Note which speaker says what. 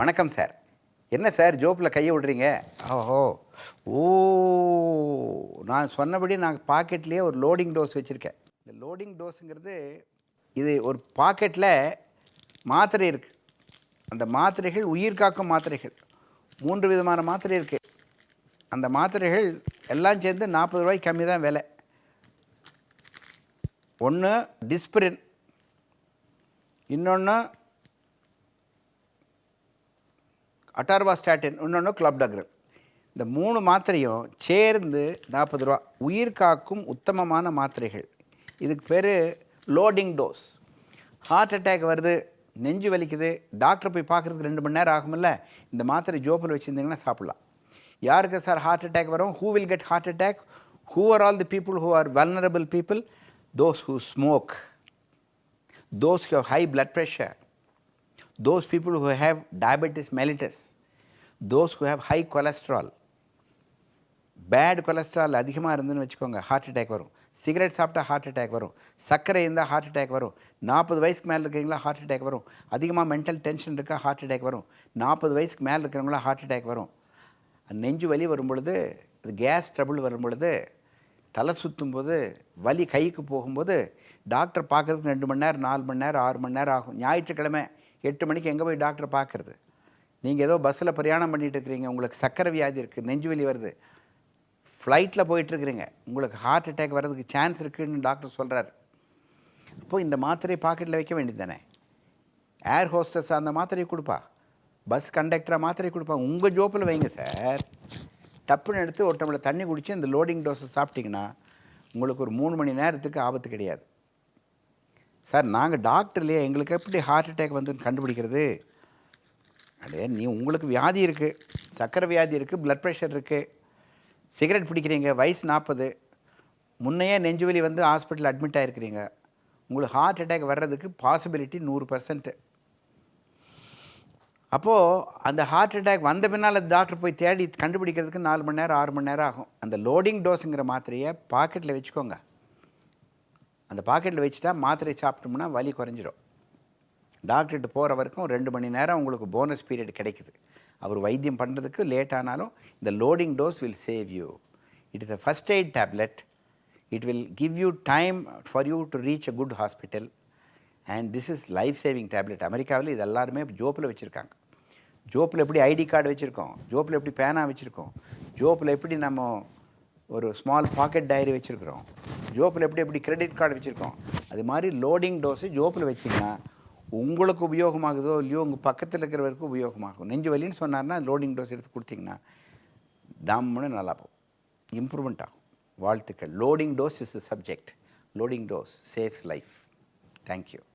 Speaker 1: வணக்கம் சார். என்ன சார் ஜோப்பில் கையை விடுறீங்க? ஓஹோ! ஓ! நான் சொன்னபடி நான் பாக்கெட்லேயே ஒரு லோடிங் டோஸ் வச்சுருக்கேன். இந்த லோடிங் டோஸுங்கிறது இது ஒரு பாக்கெட்டில் மாத்திரை இருக்குது. அந்த மாத்திரைகள் உயிர் காக்கும் மாத்திரைகள். 3 விதமான மாத்திரை இருக்குது. அந்த மாத்திரைகள் எல்லாம் சேர்ந்து ரூ. 40 கம்மி தான் விலை. ஒன்று டிஸ்பிரின், இன்னொன்று அட்டார்வாஸ்டாட்டின், இன்னொன்று கிளாப்டாக்ரல். இந்த 3 மாத்திரையும் சேர்ந்து ரூ. 40. உயிர் காக்கும் உத்தமமான மாத்திரைகள். இதுக்கு பேர் லோடிங் டோஸ். ஹார்ட் அட்டாக் வருது, நெஞ்சு வலிக்குது, டாக்டர் போய் பார்க்குறதுக்கு 2 மணி நேரம் ஆகுமில்ல, இந்த மாத்திரை ஜோப்பில் வச்சுருந்தீங்கன்னா சாப்பிட்லாம். யாருக்கு சார் ஹார்ட் அட்டாக் வரும்? Who will get heart attack? Who are all the people who are vulnerable people? Those who smoke, those who have high blood pressure, those people who have diabetes mellitus, those who have high cholesterol. Bad cholesterol அதிகமாக இருந்துன்னு வச்சுக்கோங்க, heart attack வரும். Cigarette சாப்பிட்டா heart attack வரும். சர்க்கரை இருந்தால் heart attack வரும். 40 வயசுக்கு மேலே இருக்கிறவங்களா ஹார்ட் அட்டாக் வரும். அதிகமாக மென்டல் டென்ஷன் இருக்கா ஹார்ட் அட்டாக் வரும். 40 வயசுக்கு மேலே இருக்கிறவங்களா ஹார்ட் அட்டாக் வரும். நெஞ்சு வலி வரும் பொழுது, அது கேஸ் ட்ரபிள் வரும் பொழுது, தலை சுற்றும் போது, வலி கைக்கு போகும்போது, டாக்டர் பார்க்குறதுக்கு 2 மணி நேரம், 4 மணி நேரம், 6 மணி நேரம் ஆகும். ஞாயிற்றுக்கிழமை 8 மணிக்கு எங்கே போய் டாக்டரை பார்க்குறது? நீங்கள் ஏதோ பஸ்ஸில் பிரயாணம் பண்ணிகிட்டு இருக்கிறீங்க, உங்களுக்கு சர்க்கரை வியாதி இருக்குது, நெஞ்சு வலி வருது, ஃப்ளைட்டில் போயிட்டுருக்கிறீங்க, உங்களுக்கு ஹார்ட் அட்டாக் வர்றதுக்கு சான்ஸ் இருக்குதுன்னு டாக்டர் சொல்கிறார். இப்போது இந்த மாத்திரையை பாக்கெட்டில் வைக்க வேண்டியது தானே? ஏர் ஹோஸ்டஸ் அந்த மாத்திரையை கொடுப்பா, பஸ் கண்டக்டராக மாத்திரையை கொடுப்பா, உங்கள் ஜோப்பில் வைங்க சார். டப்புன்னு எடுத்து ஒரு டம்ளர் தண்ணி குடித்து இந்த லோடிங் டோஸை சாப்பிட்டிங்கன்னா உங்களுக்கு ஒரு 3 மணி நேரத்துக்கு ஆபத்து கிடையாது. சார் நாங்கள் டாக்டர் இல்லையா, எங்களுக்கு எப்படி ஹார்ட் அட்டாக் வந்துன்னு கண்டுபிடிக்கிறது? அடே நீ உங்களுக்கு வியாதி இருக்குது, சர்க்கரை வியாதி இருக்குது, ப்ளட் ப்ரெஷர் இருக்குது, சிகரெட் பிடிக்கிறீங்க, வயசு 40, முன்னையே நெஞ்சு வலி வந்து ஹாஸ்பிட்டல் அட்மிட் ஆகிருக்கிறீங்க, உங்களுக்கு ஹார்ட் அட்டாக் வர்றதுக்கு பாசிபிலிட்டி 100%. அப்போது அந்த ஹார்ட் அட்டாக் வந்த பின்னால் அந்த டாக்டர் போய் தேடி கண்டுபிடிக்கிறதுக்கு 4 மணி நேரம் 6 மணி நேரம் ஆகும். அந்த லோடிங் டோஸுங்கிற மாத்திரையை பாக்கெட்டில் வச்சுக்கோங்க. அந்த பாக்கெட்டில் வச்சுட்டா மாத்திரை சாப்பிட்டோம்னா வலி குறைஞ்சிடும். டாக்டர்கிட்ட போகிற வரைக்கும் 2 மணி நேரம் உங்களுக்கு போனஸ் பீரியட் கிடைக்குது. அவர் வைத்தியம் பண்ணுறதுக்கு லேட் ஆனாலும் இந்த loading dose will save you. It is a first aid tablet. It will give you time for you to reach a good hospital. And this is life saving tablet. அமெரிக்காவில் இது எல்லாருமே ஜோப்பில் வச்சுருக்காங்க. ஜோப்பில் எப்படி ஐடி கார்டு வச்சுருக்கோம், ஜோப்பில் எப்படி பேனா வச்சுருக்கோம், ஜோப்பில் எப்படி நம்ம ஒரு ஸ்மால் பாக்கெட் டைரி வச்சுருக்கிறோம், ஜோப்பில் எப்படி கிரெடிட் கார்டு வச்சுருக்கோம், அது மாதிரி லோடிங் டோஸு ஜோப்பில் வச்சிங்கன்னா உங்களுக்கு உபயோகமாகுதோ இல்லையோ உங்கள் பக்கத்தில் இருக்கிறவருக்கு உபயோகமாகும். நெஞ்சு வலின்னு சொன்னார்னா லோடிங் டோஸ் எடுத்து கொடுத்தீங்கன்னா டம்முன்னு நல்லா போகும், இம்ப்ரூவ்மெண்ட் ஆகும். வாழ்த்துக்கள். Loading dose is the subject. Loading dose saves life. Thank you.